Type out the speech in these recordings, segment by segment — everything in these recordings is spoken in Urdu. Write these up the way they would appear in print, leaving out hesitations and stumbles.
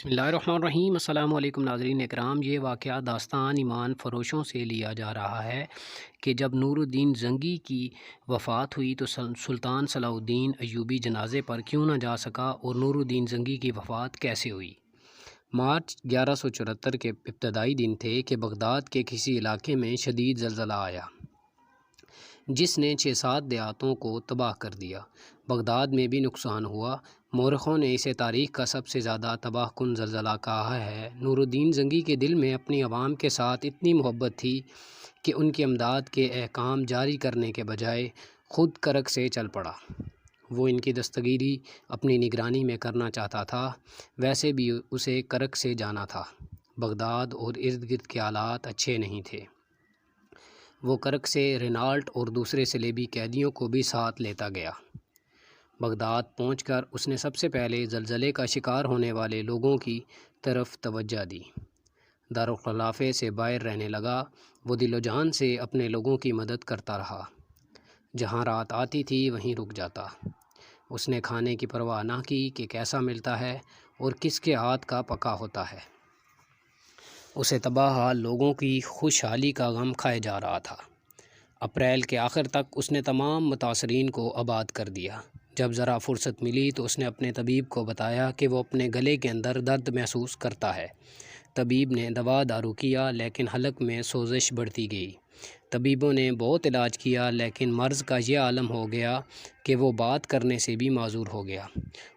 بسم اللہ الرحمن الرحیم۔ السلام علیکم ناظرین اکرام۔ یہ واقعہ داستان ایمان فروشوں سے لیا جا رہا ہے کہ جب نور الدین زنگی کی وفات ہوئی تو سلطان صلاح الدین ایوبی جنازے پر کیوں نہ جا سکا اور نور الدین زنگی کی وفات کیسے ہوئی۔ مارچ 1174 کے ابتدائی دن تھے کہ بغداد کے کسی علاقے میں شدید زلزلہ آیا جس نے 6-7 دیہاتوں کو تباہ کر دیا۔ بغداد میں بھی نقصان ہوا۔ مورخوں نے اسے تاریخ کا سب سے زیادہ تباہ کن زلزلہ کہا ہے۔ نور الدین زنگی کے دل میں اپنی عوام کے ساتھ اتنی محبت تھی کہ ان کی امداد کے احکام جاری کرنے کے بجائے خود کرک سے چل پڑا۔ وہ ان کی دستگیری اپنی نگرانی میں کرنا چاہتا تھا، ویسے بھی اسے کرک سے جانا تھا۔ بغداد اور ارد گرد کے حالات اچھے نہیں تھے۔ وہ کرک سے رینالٹ اور دوسرے صلیبی قیدیوں کو بھی ساتھ لیتا گیا۔ بغداد پہنچ کر اس نے سب سے پہلے زلزلے کا شکار ہونے والے لوگوں کی طرف توجہ دی۔ دارالخلافے سے باہر رہنے لگا۔ وہ دل و جان سے اپنے لوگوں کی مدد کرتا رہا۔ جہاں رات آتی تھی وہیں رک جاتا۔ اس نے کھانے کی پرواہ نہ کی کہ کیسا ملتا ہے اور کس کے ہاتھ کا پکا ہوتا ہے۔ اسے تباہ حال لوگوں کی خوشحالی کا غم کھائے جا رہا تھا۔ اپریل کے آخر تک اس نے تمام متاثرین کو آباد کر دیا۔ جب ذرا فرصت ملی تو اس نے اپنے طبیب کو بتایا کہ وہ اپنے گلے کے اندر درد محسوس کرتا ہے۔ طبیب نے دوا دارو کیا لیکن حلق میں سوزش بڑھتی گئی۔ طبیبوں نے بہت علاج کیا لیکن مرض کا یہ عالم ہو گیا کہ وہ بات کرنے سے بھی معذور ہو گیا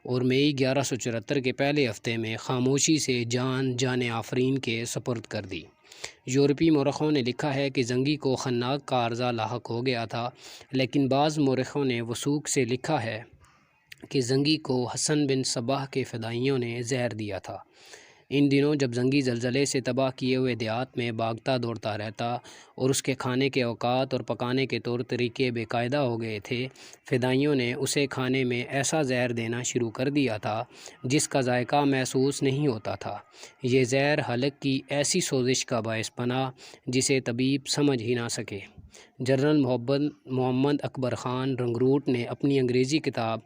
اور مئی 1174 کے پہلے ہفتے میں خاموشی سے جان آفرین کے سپرد کر دی۔ یورپی مورخوں نے لکھا ہے کہ زنگی کو خناق کا عارضہ لاحق ہو گیا تھا، لیکن بعض مورخوں نے وثوق سے لکھا ہے کہ زنگی کو حسن بن صباح کے فدائیوں نے زہر دیا تھا۔ ان دنوں جب زنگی زلزلے سے تباہ کیے ہوئے دیہات میں بھاگتا دوڑتا رہتا اور اس کے کھانے کے اوقات اور پکانے کے طور طریقے بے قاعدہ ہو گئے تھے، فدائیوں نے اسے کھانے میں ایسا زہر دینا شروع کر دیا تھا جس کا ذائقہ محسوس نہیں ہوتا تھا۔ یہ زہر حلق کی ایسی سوزش کا باعث بنا جسے طبیب سمجھ ہی نہ سکے۔ جنرل محمد اکبر خان رنگروٹ نے اپنی انگریزی کتاب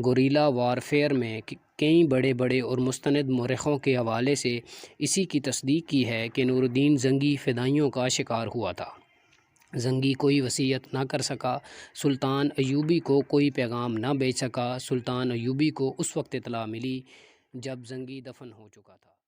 گوریلا وارفیئر میں کئی بڑے اور مستند مورخوں کے حوالے سے اسی کی تصدیق کی ہے کہ نور الدین زنگی فدائیوں کا شکار ہوا تھا۔ زنگی کوئی وصیت نہ کر سکا، سلطان ایوبی کو کوئی پیغام نہ بھیج سکا۔ سلطان ایوبی کو اس وقت اطلاع ملی جب زنگی دفن ہو چکا تھا۔